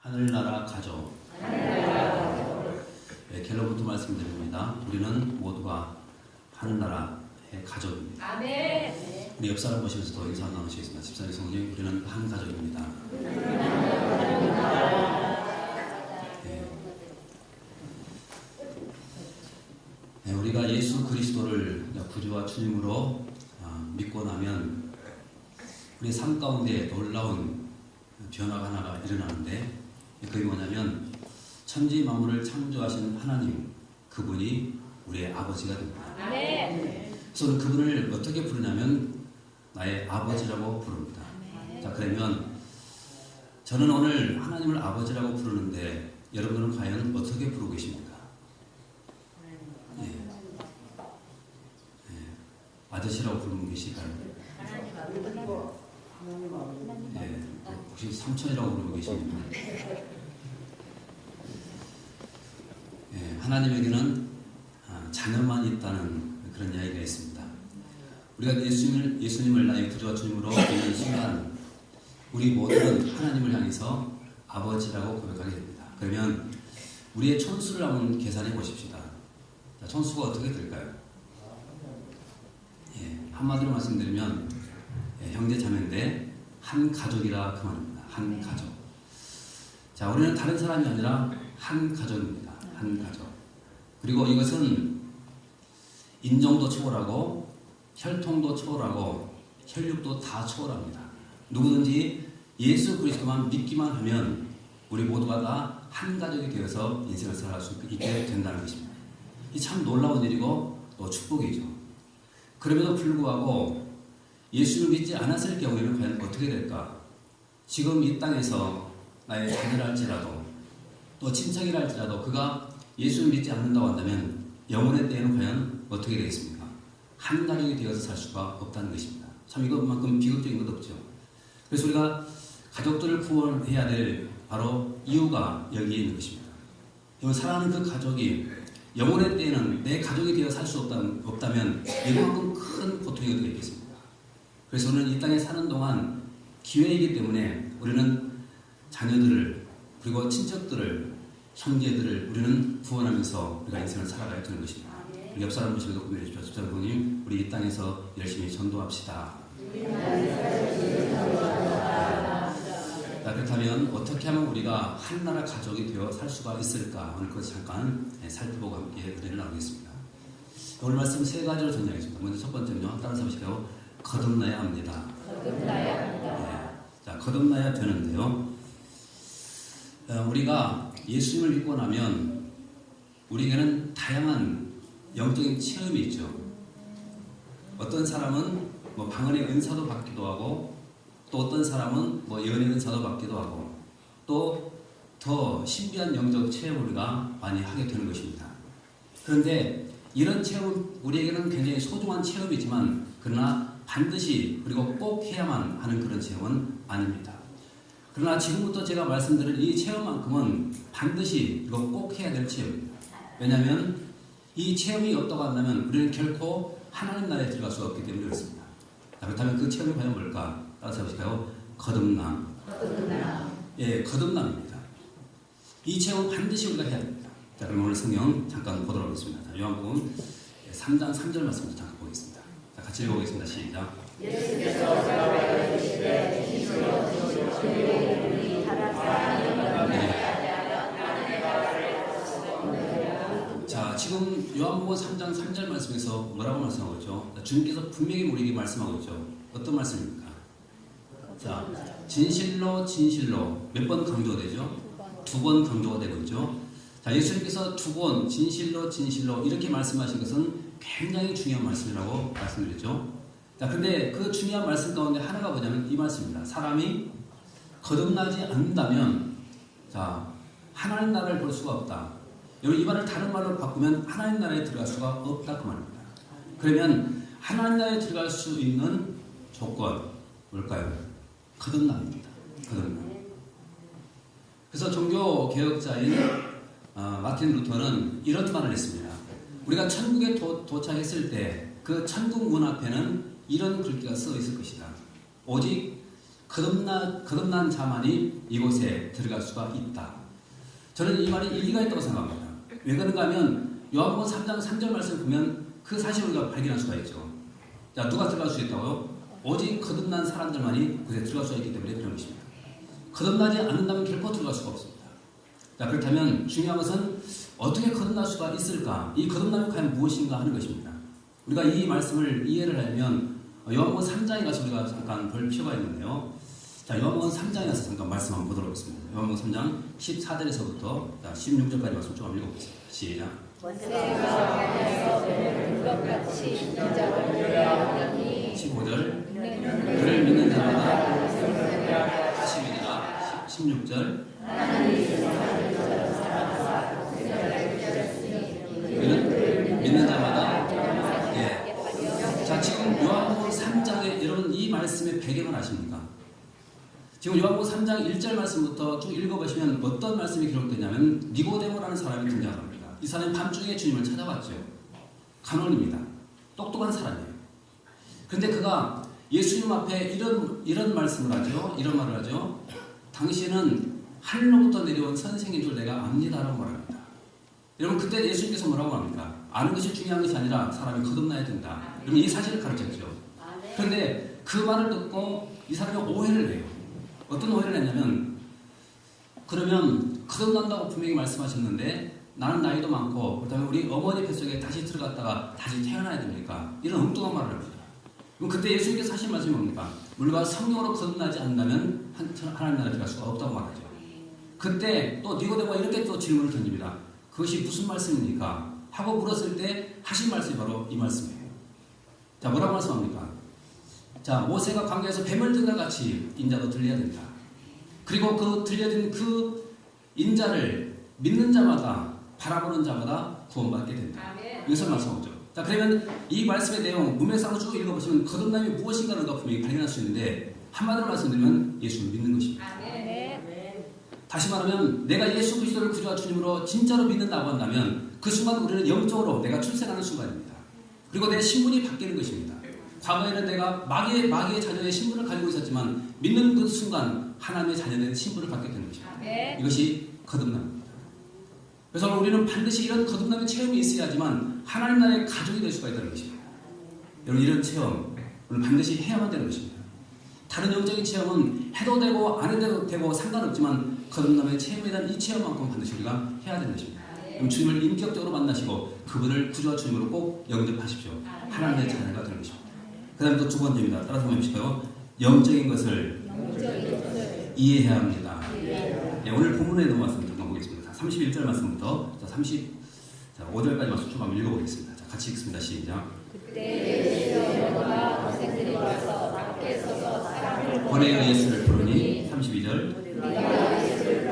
하늘나라 가족. 네, 결론부터 말씀드립니다. 우리는 모두가 하늘나라의 가족입니다. 아멘. 우리 옆 사람 보시면서 더 인사 나누시겠습니다. 집사님, 성님, 우리는 한 가족입니다. 네. 네, 우리가 예수 그리스도를 구주와 주님으로 믿고 나면 우리 삶 가운데 놀라운 변화가 하나가 일어나는데, 그게 뭐냐면 천지 만물을 창조하신 하나님, 그분이 우리의 아버지가 됩니다. 아멘. 그래서 그분을 어떻게 부르냐면 나의 아버지라고 부릅니다. 자, 그러면 저는 오늘 하나님을 아버지라고 부르는데 여러분들은 과연 어떻게 부르고 계십니까? 예. 예. 아저씨라고 부르는 분 계실까요? 예. 혹시 삼촌이라고 부르고 계십니까? 예. 하나님에게는 자녀만 있다는 그런 이야기가 있습니다. 우리가 예수님을 나의 구주와 주님으로 믿는 순간 우리 모두는 하나님을 향해서 아버지라고 고백하게 됩니다. 그러면 우리의 촌수를 한번 계산해 보십시다. 자, 촌수가 어떻게 될까요? 예, 한마디로 말씀드리면 형제 자매인데 한 가족이라 그 말입니다. 한 가족. 자, 우리는 다른 사람이 아니라 한 가족입니다. 한 가족. 그리고 이것은 인종도 초월하고 혈통도 초월하고 혈육도 다 초월합니다. 누구든지 예수 그리스도만 믿기만 하면 우리 모두가 다 한 가족이 되어서 인생을 살아갈 수 있게 된다는 것입니다. 이 참 놀라운 일이고 또 축복이죠. 그럼에도 불구하고 예수를 믿지 않았을 경우에는 과연 어떻게 될까? 지금 이 땅에서 나의 자녀랄지라도 또 친척이라 할지라도 그가 예수를 믿지 않는다고 한다면 영혼의 때에는 과연 어떻게 되겠습니까? 한 가족이 되어서 살 수가 없다는 것입니다. 참 이것만큼 비극적인 것 없죠. 그래서 우리가 가족들을 구원해야 될 바로 이유가 여기에 있는 것입니다. 사랑하는 그 가족이 영혼의 때에는 내 가족이 되어 살 수 없다면 이만큼 큰 고통이 어떻게 있겠습니까? 그래서 우리는 이 땅에 사는 동안 기회이기 때문에 우리는 자녀들을 그리고 친척들을 형제들을 우리는 구원하면서 우리가 인생을 살아가야 되는 것입니다. 우리 옆 사람 보시면서 고민해 주십시오. 집사님, 우리 이 땅에서 열심히 전도합시다. 자, 그렇다면 어떻게 하면 우리가 한나라 가족이 되어 살 수가 있을까? 오늘 그것을 잠깐 살펴보고 함께 은혜를 나누겠습니다. 오늘 말씀 세 가지로 전하겠습니다. 먼저 첫 번째는요, 따라서 보실까요? 거듭나야 합니다. 거듭나야 합니다. 네. 자, 거듭나야 되는데요. 우리가 예수님을 믿고 나면 우리에게는 다양한 영적인 체험이 있죠. 어떤 사람은 방언의 은사도 받기도 하고, 또 어떤 사람은 예언의 은사도 받기도 하고, 또 더 신비한 영적 체험을 우리가 많이 하게 되는 것입니다. 그런데 이런 체험은 우리에게는 굉장히 소중한 체험이지만 그러나 반드시 그리고 꼭 해야만 하는 그런 체험은 아닙니다. 그러나 지금부터 제가 말씀드릴 이 체험만큼은 반드시 이거 꼭 해야 될 체험입니다. 왜냐하면 이 체험이 없다고 한다면 우리는 결코 하나님 나라에 들어갈 수가 없기 때문에 그렇습니다. 자, 그렇다면 그 체험이 과연 뭘까? 따라서 해보실까요? 거듭남. 예, 거듭남입니다. 이 체험은 반드시 우리가 해야 됩니다. 자, 그럼 오늘 성경 잠깐 보도록 하겠습니다. 자, 요한복음 3장 3절 말씀을 잠깐 보겠습니다. 자, 같이 읽어보겠습니다. 시작. 예수께서 저에게 이르시되 진실로 진실로 너희를 자, 지금 요한복음 3장 3절 말씀에서 뭐라고 말씀하고 있죠? 주님께서 분명히 우리에게 말씀하고 있죠. 어떤 말씀입니까? 자, 진실로 진실로 몇 번 강조되죠? 두 번 강조가 되고 있죠. 자, 예수님께서 두 번 진실로 진실로 이렇게 말씀하신 것은 굉장히 중요한 말씀이라고 말씀드렸죠. 자, 근데 그 중요한 말씀 가운데 하나가 뭐냐면 이 말씀입니다. 사람이 거듭나지 않는다면 자, 하나님 나라를 볼 수가 없다. 여러분, 이 말을 다른 말로 바꾸면 하나님 나라에 들어갈 수가 없다 그 말입니다. 그러면 하나님 나라에 들어갈 수 있는 조건 뭘까요? 거듭남입니다. 거듭남. 그래서 종교 개혁자인 마틴 루터는 이런 말을 했습니다. 우리가 천국에 도착했을 때 그 천국 문 앞에는 이런 글귀가 써 있을 것이다. 오직 거듭난 자만이 이곳에 들어갈 수가 있다. 저는 이 말이 일리가 있다고 생각합니다. 왜 그런가 하면 요한복음 3장 3절 말씀 보면 그 사실을 우리가 발견할 수가 있죠. 자, 누가 들어갈 수 있다고요? 오직 거듭난 사람들만이 그곳에 들어갈 수가 있기 때문에 그런 것입니다. 거듭나지 않는다면 결코 들어갈 수가 없습니다. 자, 그렇다면 중요한 것은 어떻게 거듭날 수가 있을까? 이 거듭남이 과연 무엇인가 하는 것입니다. 우리가 이 말씀을 이해를 하려면 요한복음 3장에 가서 우리가 잠깐 볼 필요가 있는데요. 자, 요한복음 3장에 가서 잠깐 말씀 한번 보도록 하겠습니다. 요한복음 3장 14절에서부터 16절까지 말씀 좀 읽어보겠습니다. 시작. 원세가 하나님께서 그것같이 인자를 위하였느니 15절. 그를 믿는 자마다 다시 믿으라. 16절. 그는 믿는 자마다. 예. 자, 지금 요한복음 3장에 여러분 이 말씀의 배경을 아십니까? 지금 요한복음 3장 1절 말씀부터 쭉 읽어보시면 어떤 말씀이 기록되냐면 니고데모라는 사람이 등장합니다. 이 사람이 밤중에 주님을 찾아왔죠. 간원입니다. 똑똑한 사람이에요. 그런데 그가 예수님 앞에 이런 말씀을 하죠. 이런 말을 하죠. 당신은 하늘로부터 내려온 선생인 줄 내가 압니다라고 말합니다. 여러분 그때 예수님께서 뭐라고 합니까? 아는 것이 중요한 것이 아니라 사람이 거듭나야 된다. 여러분 이 사실을 가르쳤죠. 그런데 그 말을 듣고 이 사람이 오해를 해요. 어떤 오해를 했냐면 그러면 거듭난다고 분명히 말씀하셨는데 나는 나이도 많고 그렇다면 우리 어머니 뱃속에 다시 들어갔다가 다시 태어나야 됩니까? 이런 엉뚱한 말을 합니다. 그럼 그때 예수님께서 하신 말씀이 뭡니까? 물과 성령으로 거듭나지 않는다면 하나님 나라에 들어갈 수가 없다고 말하죠. 그때 또 니고데모가 이렇게 또 질문을 던집니다. 그것이 무슨 말씀입니까? 하고 물었을 때 하신 말씀이 바로 이 말씀이에요. 자, 뭐라고 말씀합니까? 자, 모세가 광야에서 뱀을 든과 같이 인자도 들려야 된다. 그리고 그 들려진 그 인자를 믿는 자마다 바라보는 자마다 구원받게 된다. 이것을 말씀하죠. 자, 그러면 이 말씀의 내용 문맥상으로 쭉 읽어보시면 거듭남이 무엇인가를 분명히 발견할 수 있는데 한마디로 말씀드리면 예수를 믿는 것입니다. 다시 말하면 내가 예수 그리스도를 구주와 주님으로 진짜로 믿는다고 한다면 그 순간 우리는 영적으로 내가 출생하는 순간입니다. 그리고 내 신분이 바뀌는 것입니다. 과거에는 내가 마귀의 자녀의 신분을 가지고 있었지만 믿는 그 순간 하나님의 자녀의 신분을 갖게 되는 것입니다. 이것이 거듭남입니다. 그래서 우리는 반드시 이런 거듭남의 체험이 있어야지만 하나님 나라의 가족이 될 수가 있다는 것입니다. 여러분 이런 체험 오늘 반드시 해야만 되는 것입니다. 다른 영적인 체험은 해도 되고 안 해도 되고 상관없지만 거듭남의 체험에 대한 이 체험만큼 반드시 우리가 해야 되는 것입니다. 그럼 주님을 인격적으로 만나시고 그분을 구주와 주님으로 꼭 영접하십시오. 하나님의 자녀가 되는 것입니다. 그 다음에 또 두 번째입니다. 따라서 한번 해보실까요? 영적인 것을 이해해야 합니다. 네, 오늘 본문에 넘어와서 보겠습니다. 31절 말씀부터 35절까지 말씀 좀 한번 읽어보겠습니다. 자, 같이 읽습니다. 시작. 그때 예수가 학생들이 와서 밖에 서서 사람을 번에 예수를 부르니 32절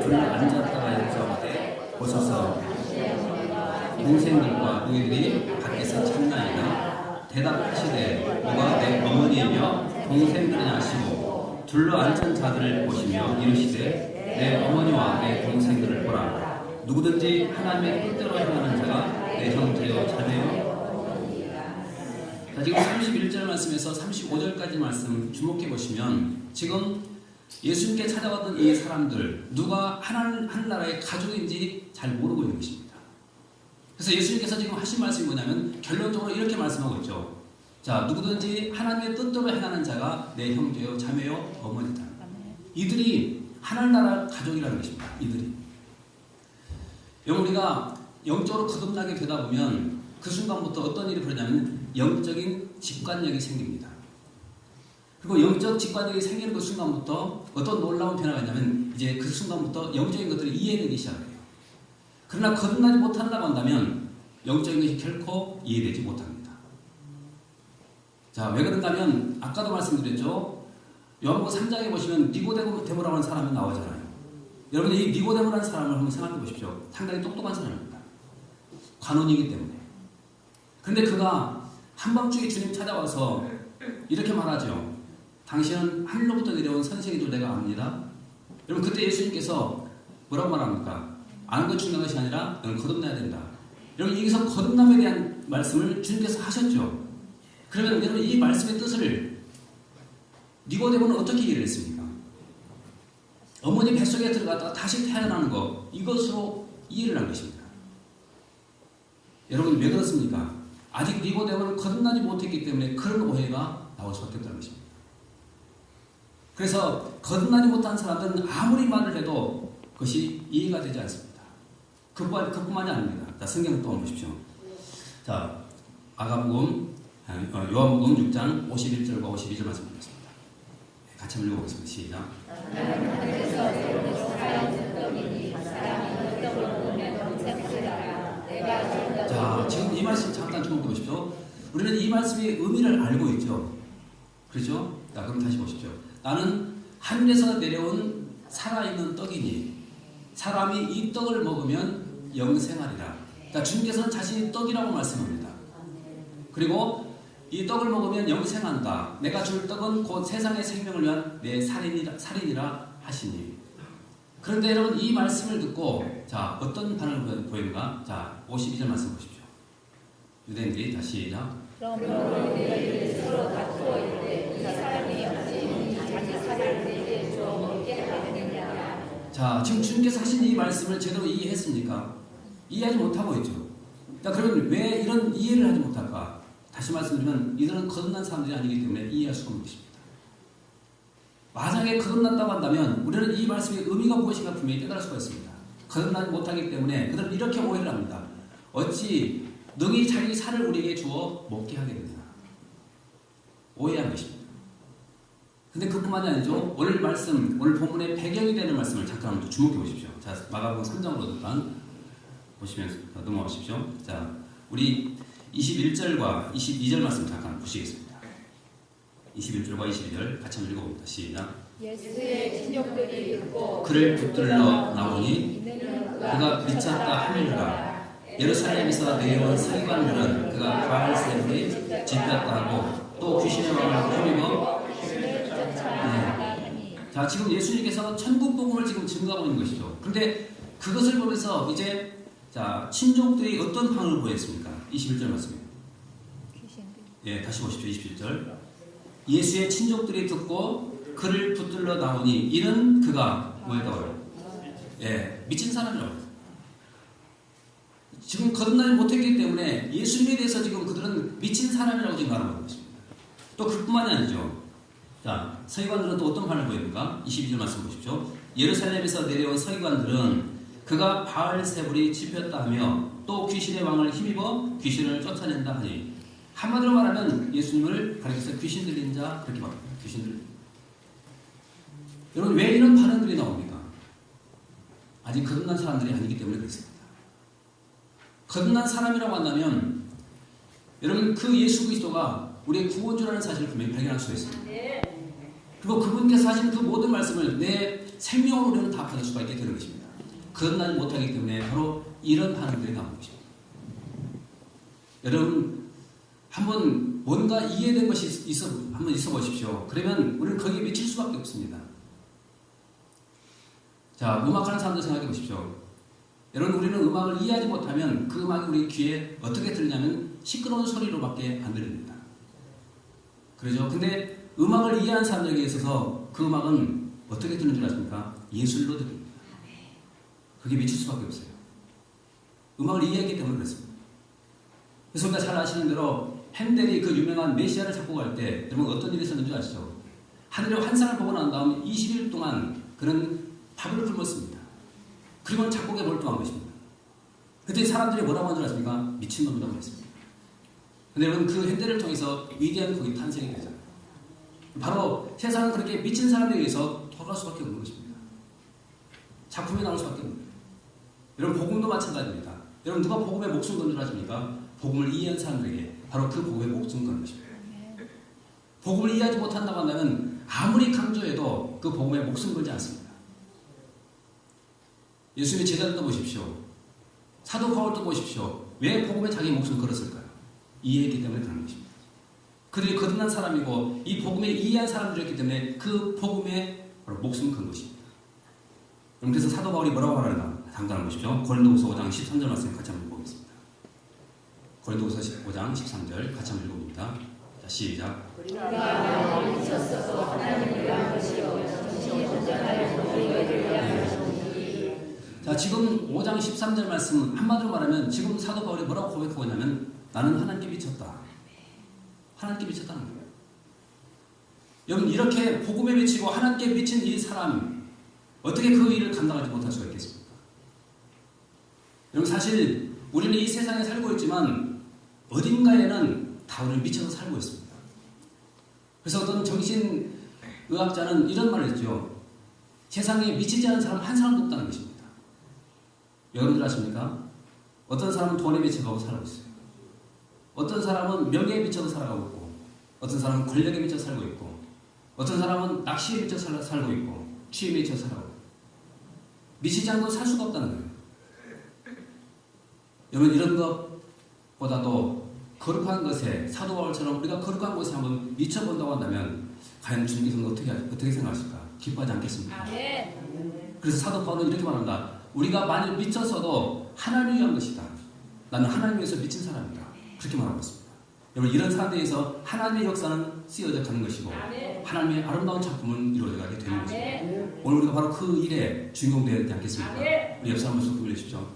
불 앉았다가 여쭤보되 보소서 동생들과 너희들이 밖에서 찾나이다. 대답하시되 누가 내 어머니이며 동생들이냐 하시고 둘러 앉은 자들을 보시며 이르시되 내 어머니와 내 동생들을 보라. 누구든지 하나님의 뜻대로 행하는 자가 내 형제요 자매요. 자, 지금 31절 말씀에서 35절까지 말씀 주목해 보시면 지금 예수님께 찾아왔던 이 사람들 누가 하늘나라의 가족인지 잘 모르고 있는 것입니다. 그래서 예수님께서 지금 하신 말씀이 뭐냐면 결론적으로 이렇게 말씀하고 있죠. 자, 누구든지 하나님의 뜻대로 행하는 자가 내 형제요 자매요 어머니다. 이들이 하늘나라 가족이라는 것입니다. 이들이. 우리가 영적으로 거듭나게 되다 보면 그 순간부터 어떤 일이 벌어지냐면 영적인 직관력이 생깁니다. 그리고 영적 직관력이 생기는 그 순간부터 어떤 놀라운 변화가 있냐면 이제 그 순간부터 영적인 것들이 이해되기 시작해요. 그러나 거듭나지 못한다고 한다면 영적인 것이 결코 이해되지 못합니다. 자, 왜 그런가 하면 아까도 말씀드렸죠. 요한복음 3장에 보시면 니고데모라고 하는 사람이 나오잖아요. 여러분 이 니고데모라는 사람을 한번 생각해 보십시오. 상당히 똑똑한 사람입니다. 관원이기 때문에. 그런데 그가 한밤중에 주님 찾아와서 이렇게 말하죠. 당신은 하늘로부터 내려온 선생인 줄 내가 압니다. 여러분 그때 예수님께서 뭐라고 말합니까? 아는 것 중요한 것이 아니라 너는 거듭나야 된다. 여러분 여기서 거듭남에 대한 말씀을 주님께서 하셨죠. 그러면 여러분 이 말씀의 뜻을 니고데모는 어떻게 이해를 했습니까? 어머니 뱃속에 들어갔다가 다시 태어나는 것, 이것으로 이해를 한 것입니다. 여러분 왜 그렇습니까? 아직 니고데모는 거듭나지 못했기 때문에 그런 오해가 나올 수밖에 없다는 것입니다. 그래서 거듭나지 못한 사람들은 아무리 말을 해도 그것이 이해가 되지 않습니다. 그뿐만이 아닙니다. 자, 성경 또 보십시오. 자, 요한복음 6장 51절과 52절 말씀드리겠습니다. 같이 한번 읽어보겠습니다. 시작. 하늘에서 내려오는 사람은 떡이니 사람이 떡을 먹으면 영생하리라. 내가 준 떡은 자, 지금 이 말씀 잠깐 주목해 보십시오. 우리는 이 말씀의 의미를 알고 있죠. 그렇죠? 자, 그럼 다시 보십시오. 나는 하늘에서 내려온 살아있는 떡이니 사람이 이 떡을 먹으면 영생하리라. 자, 주님께서는 자신이 떡이라고 말씀합니다. 그리고 이 떡을 먹으면 영생한다. 내가 줄 떡은 곧 세상의 생명을 위한 내 살인이라 하시니. 그런데 여러분 이 말씀을 듣고 자, 어떤 반응을 보이는가? 자, 52절 말씀 보십시오. 유대인들이 다시 시작. 그러므로 너희들이 서로 다투어 이르되 이 사람이 어찌 자기 살을 내게 주어 먹게 하느냐. 자, 지금 주님께서 하신 이 말씀을 제대로 이해했습니까? 이해하지 못하고 있죠. 자, 그러면 왜 이런 이해를 하지 못할까? 다시 말씀드리면 이들은 거듭난 사람들이 아니기 때문에 이해할 수가 없는 것입니다. 만약에 거듭났다고 한다면 우리는 이 말씀의 의미가 무엇인가 분명히 깨달을 수가 있습니다. 거듭나지 못하기 때문에 그들은 이렇게 오해를 합니다. 어찌 능히 자기 살을 우리에게 주어 먹게 하겠느냐. 오해한 것입니다. 근데 그뿐만이 아니죠. 오늘 본문의 배경이 되는 말씀을 잠깐 한번 주목해 보십시오. 자, 마가복음 3장으로 잠깐 보시면서 넘어가십시오. 자, 우리 21절과 22절 말씀 잠깐 보시겠습니다. 21절과 22절 같이 한번 읽어봅니다. 시작. 예수의 친족들이 듣고 그를 붙들러 나오니 이는 그가 미쳤다 하느니라. 예루살렘에서 내려온 서기관들은 그가 바알세불이 집혔다 하고 또 귀신의 왕을 힘입어. 자, 지금 예수님께서 천국 복음을 지금 증거하고 있는 것이죠. 그런데 그것을 보면서 이제 자, 친족들이 어떤 반응을 보였습니까? 21절 말씀이에요. 예, 다시 보십시오. 21절. 예수의 친족들이 듣고 그를 붙들러 나오니 이는 그가 뭐였다고요? 예, 미친 사람이라고. 지금 거듭나지 못했기 때문에 예수님에 대해서 지금 그들은 미친 사람이라고 지금 말하고 있습니다. 또 그뿐만이 아니죠. 자, 서기관들은 또 어떤 반응을 보입니까? 22절 말씀 보십시오. 예루살렘에서 내려온 서기관들은 그가 바알세불이 집혔다 하며 또 귀신의 왕을 힘입어 귀신을 쫓아낸다 하니. 한마디로 말하면 예수님을 가리켜서 귀신 들린 자 그렇게 말합니다. 귀신 들린. 여러분 왜 이런 반응들이 나옵니까? 아직 거듭난 사람들이 아니기 때문에 그렇습니다. 거듭난 사람이라고 한다면 여러분 그 예수 그리스도가 우리의 구원주라는 사실을 분명히 발견할 수가 있습니다. 그리고 그분께서 하신 그 모든 말씀을 내 생명으로 우리는 다 받을 수가 있게 되는 것입니다. 거듭나지 못하기 때문에 바로 이런 반응들이 나오는 것입니다. 여러분 한번 뭔가 이해된 것이 한번 있어 보십시오. 그러면 우리는 거기에 미칠 수밖에 없습니다. 자, 음악하는 사람들 생각해 보십시오. 여러분 우리는 음악을 이해하지 못하면 그 음악이 우리 귀에 어떻게 들리냐면 시끄러운 소리로밖에 안 들립니다. 그렇죠? 근데 음악을 이해하는 사람들에게 있어서 그 음악은 어떻게 들리는 줄 아십니까? 예술로 들립니다. 그게 미칠 수밖에 없어요. 음악을 이해했기 때문에 그렇습니다. 그래서 우리가 잘 아시는 대로 핸델이 그 유명한 메시아를 작곡할 때 여러분 어떤 일이 있었는지 아시죠? 하늘의 환상을 보고 난 다음 20일 동안 그는 밥을 굶었습니다. 그리고 작곡에 몰두한 것입니다. 그때 사람들이 뭐라고 하는 줄 아십니까? 미친놈이라고 했습니다. 근데 여러분 그 핸델을 통해서 위대한 곡이 탄생이 되잖아요. 바로 세상은 그렇게 미친 사람에 의해서 돌아갈 수밖에 없는 것입니다. 작품이 나올 수밖에 없는 거예요. 여러분 복음도 마찬가지입니다. 여러분 누가 복음에 목숨 건 줄 아십니까? 복음을 이해한 사람들에게 바로 그 복음에 목숨 거는 것입니다. 복음을 이해하지 못한다고 한다면 아무리 강조해도 그 복음에 목숨 걸지 않습니다. 예수님의 제자들도 보십시오. 사도 바울도 보십시오. 왜 복음에 자기 목숨을 걸었을까요? 이해했기 때문에 그런 것입니다. 그들이 거듭난 사람이고 이 복음에 이해한 사람들이었기 때문에 그 복음에 바로 목숨을 건 것입니다. 그래서 사도 바울이 뭐라고 하는가? 잠깐 보십시오. 고린도후서 5장 13절 말씀 같이 한번 보겠습니다. 고린도후서 5장 13절 같이 한번 읽어봅니다. 자, 시작. 우리가 미쳤어도 하나님을 위한 것이요 정신이 온전하여 우리를 위한 것이니. 자, 지금 5장 13절 말씀 한마디로 말하면 지금 사도 바울이 뭐라고 고백하고 있냐면 나는 하나님께 미쳤다. 하나님께 미쳤다는 거예요. 여러분, 이렇게 복음에 미치고 하나님께 미친 이 사람 어떻게 그 일을 감당하지 못할 수가 있겠습니까? 여러분, 사실 우리는 이 세상에 살고 있지만 어딘가에는 다 우리는 미쳐서 살고 있습니다. 그래서 어떤 정신의학자는 이런 말을 했죠. 세상에 미치지 않은 사람 한 사람도 없다는 것입니다. 여러분들 아십니까? 어떤 사람은 돈에 미쳐가고 살고 있어요. 어떤 사람은 명예에 미쳐서 살아가고 있고, 어떤 사람은 권력에 미쳐 살고 있고, 어떤 사람은 낚시에 미쳐 살고 있고, 취에 미쳐 살아가고 있고, 미치지 않고 살 수가 없다는 거예요. 여러분, 이런 것보다도 거룩한 것에, 사도 바울처럼 우리가 거룩한 것에 한번 미쳐본다고 한다면 과연 주님께서는 어떻게 생각하실까? 기뻐하지 않겠습니까? 그래서 사도 바울은 이렇게 말합니다. 우리가 만일 미쳤어도 하나님을 위한 것이다. 나는 하나님을 위해서 미친 사람이다. 그렇게 말하고 있습니다. 여러분, 이런 사람들에 의해서 하나님의 역사는 쓰여져 가는 것이고 하나님의 아름다운 작품은 이루어져가게 되는 것입니다. 오늘 우리가 바로 그 일에 주인공 되어야 되지 않겠습니까? 우리 옆 사람 한번 쑥 올려주십시오.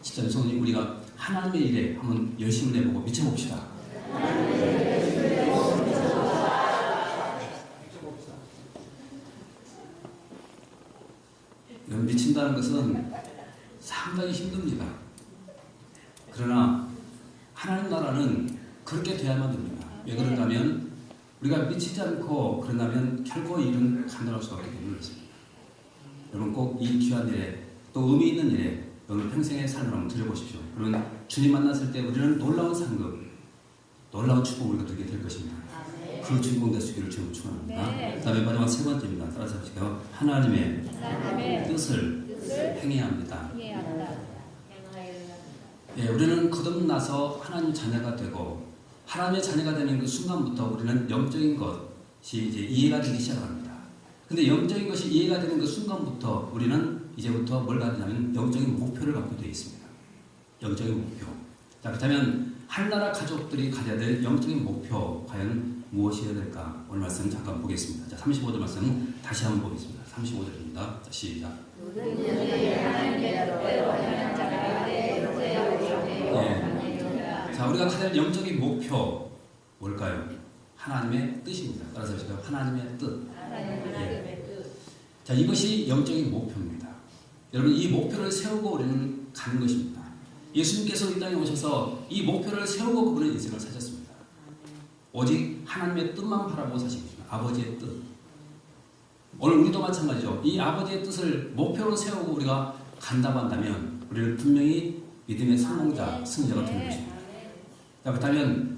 진짜 성도님, 우리가 하나님의 일에 한번 열심을 내보고 미쳐봅시다. 여러분, 미친다는 것은 상당히 힘듭니다. 그러나 하나님 나라는 그렇게 돼야만 됩니다. 왜 그런가면 우리가 미치지 않고 그런다면 결코 일은 감당할 수가 없기 때문에 그렇습니다. 여러분, 꼭 이 귀한 일에 또 의미 있는 일에 여러분 평생의 삶을 한번 들여보십시오. 그러면 주님 만났을 때 우리는 놀라운 상급, 놀라운 축복을 얻게 될 것입니다. 그 주인공 되시기를 주님 축원합니다. 그 다음에 마지막 세 번째입니다. 따라서 하시고요. 하나님의 뜻을 행해야 합니다. 예, 우리는 거듭나서 하나님 자녀가 되고 하나님의 자녀가 되는 그 순간부터 우리는 영적인 것이 이제 이해가 되기 시작합니다. 근데 영적인 것이 이해가 되는 그 순간부터 우리는 이제부터 뭘 갖냐면 영적인 목표를 갖게 되어 있습니다. 영적인 목표. 자, 그렇다면 한나라 가족들이 가져야 될 영적인 목표 과연 무엇이어야 될까? 오늘 말씀 잠깐 보겠습니다. 자, 35절 말씀 다시 한번 보겠습니다. 35절입니다. 자, 시작. 자, 우리가 가질 영적인 목표 뭘까요? 하나님의 뜻입니다. 따라서 제가 하나님의 뜻. 자, 이것이 영적인 목표입니다. 여러분, 이 목표를 세우고 우리는 가는 것입니다. 예수님께서 이 땅에 오셔서 이 목표를 세우고 그분의 인생을 사셨습니다. 오직 하나님의 뜻만 바라보고 사신 것입니다. 아버지의 뜻. 오늘 우리도 마찬가지죠. 이 아버지의 뜻을 목표로 세우고 우리가 간다고 한다면 우리는 분명히 믿음의 성공자, 승자가 되는 것입니다. 자, 그렇다면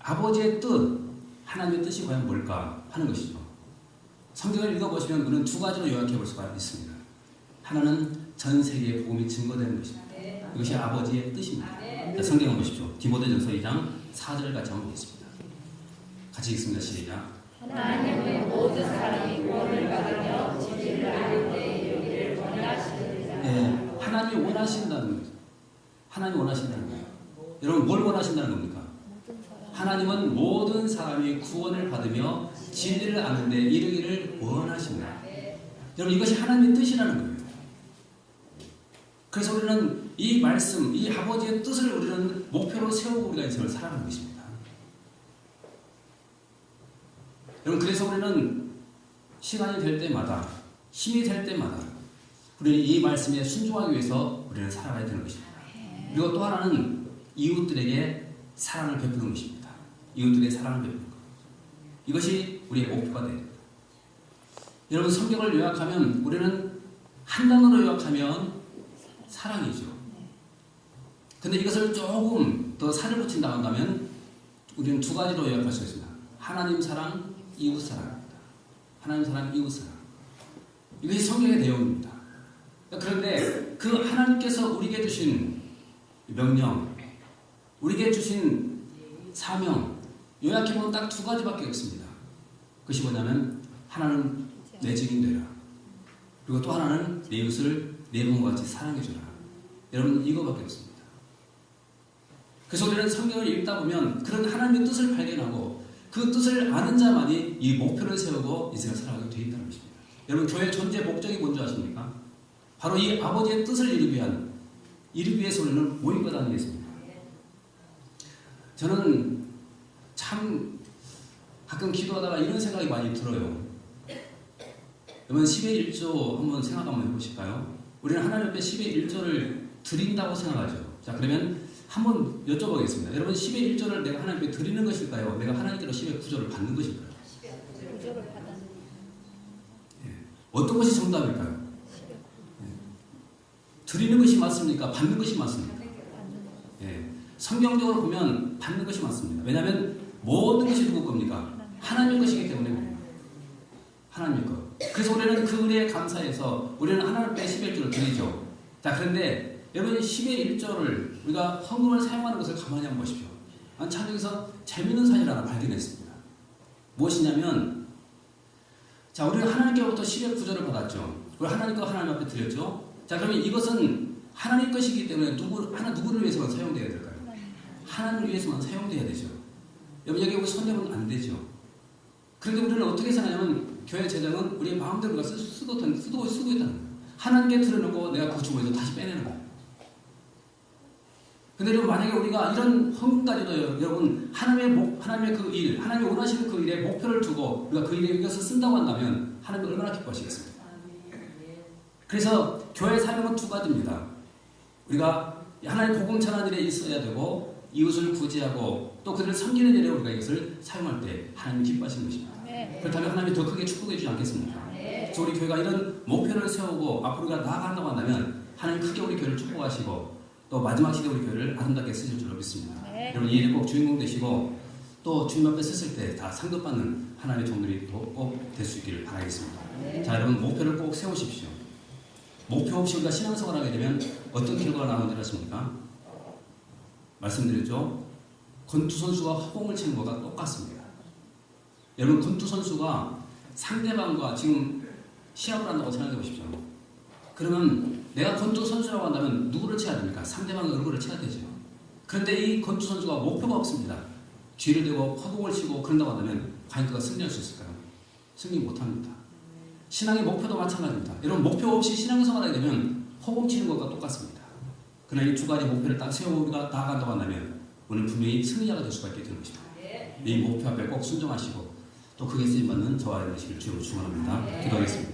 아버지의 뜻, 하나님의 뜻이 과연 뭘까 하는 것이죠. 성경을 읽어보시면 우리는 두 가지로 요약해 볼 수가 있습니다. 하나는 전 세계의 복음이 증거되는 것입니다. 이것이 아버지의 뜻입니다. 자, 성경을 보십시오. 디모데전서 2장 4절 같이 한번 보겠습니다. 같이 읽습니다. 시작. 하나님의 모든 사람이 구원을 받으며 진리를 알는 데 이르기를 원하시느니라. 네, 하나님이 원하신다는 거죠. 하나님이 원하신다는 거예요. 여러분, 뭘 원하신다는 겁니까? 하나님은 모든 사람이 구원을 받으며 진리를 아는 데 이르기를 원하십니다. 여러분, 이것이 하나님의 뜻이라는 거예요. 그래서 우리는 이 말씀, 이 아버지의 뜻을 우리는 목표로 세우고 우리가 인생을 살아가는 것입니다. 여러분, 그래서 우리는 시간이 될 때마다, 힘이 될 때마다 우리는 이 말씀에 순종하기 위해서 우리는 살아가야 되는 것입니다. 그리고 또 하나는 이웃들에게 사랑을 베푸는 것입니다. 이웃들에게 사랑을 베푸는 것. 이것이 우리의 목표가 되어야 됩니다. 여러분, 성경을 요약하면 우리는 한 단어로 요약하면 사랑이죠. 근데 이것을 조금 더 살을 붙인다고 한다면 우리는 두 가지로 요약할 수 있습니다. 하나님 사랑, 이웃 사랑입니다. 하나님 사랑, 이웃 사랑. 이것이 성경의 내용입니다. 그런데 그 하나님께서 우리에게 주신 명령, 우리에게 주신 사명, 요약해보면 딱 두 가지밖에 없습니다. 그것이 뭐냐면 하나는 내 증인 되라. 그리고 또 하나는 내 이웃을 내 몸과 같이 사랑해주라. 여러분, 이거밖에 없습니다. 그래서 우리는 성경을 읽다 보면 그런 하나님의 뜻을 발견하고 그 뜻을 아는 자만이 이 목표를 세우고 인생을 살아가게 되어 있다는 것입니다. 여러분, 교회 존재 목적이 뭔지 아십니까? 바로 이 아버지의 뜻을 이루기 위해서 우리는 모인 것 아니겠습니까? 저는 참 가끔 기도하다가 이런 생각이 많이 들어요. 여러분, 10의 1조 한번 생각 한번 해보실까요? 우리는 하나님 앞에 10의 1조를 드린다고 생각하죠. 자, 그러면 한번 여쭤보겠습니다. 여러분, 10의 1조를 내가 하나님 앞에 드리는 것일까요? 내가 하나님께로 10의 9조를 받는 것일까요? 구조를 받아. 어떤 것이 정답일까요? 드리는 것이 맞습니까? 받는 것이 맞습니까? 성경적으로 보면 받는 것이 맞습니다. 왜냐하면 모든 것이 누구 겁니까? 하나님의 것이기 때문에 그래요. 하나님의 것. 그래서 우리는 그 은혜에 감사해서 우리는 하나님 앞에 10의 1조를 드리죠. 자, 그런데 여러분, 10의 1조를 우리가 헌금을 사용하는 것을 가만히 한번 보십시오. 참 여기서 재밌는 사실을 하나 발견했습니다. 무엇이냐면, 자, 우리는 하나님께로부터 10의 9조를 받았죠. 그리고 하나님 거 하나님 앞에 드렸죠. 자, 그러면 이것은 하나님 것이기 때문에 누구를 위해서만 사용되어야 될까요? 하나님을 위해서만 사용되어야 되죠. 여러분, 여기 손해보면 안 되죠. 그런데 우리는 어떻게 생각하냐면, 교회 재정은 우리의 마음대로 우리가 쓰고 있다는 거예요. 하나님께 드려놓고 내가 그 주머니에서 다시 빼내는 거예요. 근데 여러분, 만약에 우리가 이런 헌금까지도 여러분, 하나님의 그 일, 하나님이 원하시는 그 일에 목표를 두고 우리가 그 일에 이것을 쓴다고 한다면 하나님이 얼마나 기뻐하시겠습니까? 그래서 교회 사명은 두 가지입니다. 우리가 하나님 복음 전하는 일에 있어야 되고, 이웃을 구제하고 또 그들을 섬기는 일에 우리가 이것을 사용할 때 하나님이 기뻐하시는 것입니다. 그렇다면 하나님이 더 크게 축복해 주지 않겠습니까? 그래서 우리 교회가 이런 목표를 세우고 앞으로 우리가 나아간다고 한다면 하나님 크게 우리 교회를 축복하시고 또 마지막 시대 우리 교회를 아름답게 쓰실 줄로 믿습니다. 여러분, 이 일에 꼭 주인공 되시고 또 주님 앞에 섰을 때 다 상급받는 하나님의 종들이 꼭 될 수 있기를 바라겠습니다. 자, 여러분, 목표를 꼭 세우십시오. 목표 없이 우리가 신앙생활을 하게 되면 어떤 결과가 나오는 줄 아십니까? 말씀드렸죠? 권투 선수가 허공을 치는 것과 똑같습니다. 여러분, 권투 선수가 상대방과 지금 시합을 한다고 생각해 보십시오. 그러면 내가 권투 선수라고 한다면 누구를 쳐야 됩니까? 상대방의 얼굴을 쳐야 되죠. 그런데 이 권투 선수가 목표가 없습니다. 뒤를 대고 허공을 치고 그런다고 한다면 과연 그가 승리할 수 있을까요? 승리 못합니다. 신앙의 목표도 마찬가지입니다. 여러분, 목표 없이 신앙생활을 하게 되면 허공 치는 것과 똑같습니다. 그러나 이 두 가지 목표를 딱 세우고 우리가 나아간다고 한다면 우리는 분명히 승리자가 될 수가 있게 되는 것입니다. 이 목표 앞에 꼭 순종하시고 또 그게 쓰임받는 저와 여러분 되시길 주님으로 축원합니다. 기도하겠습니다.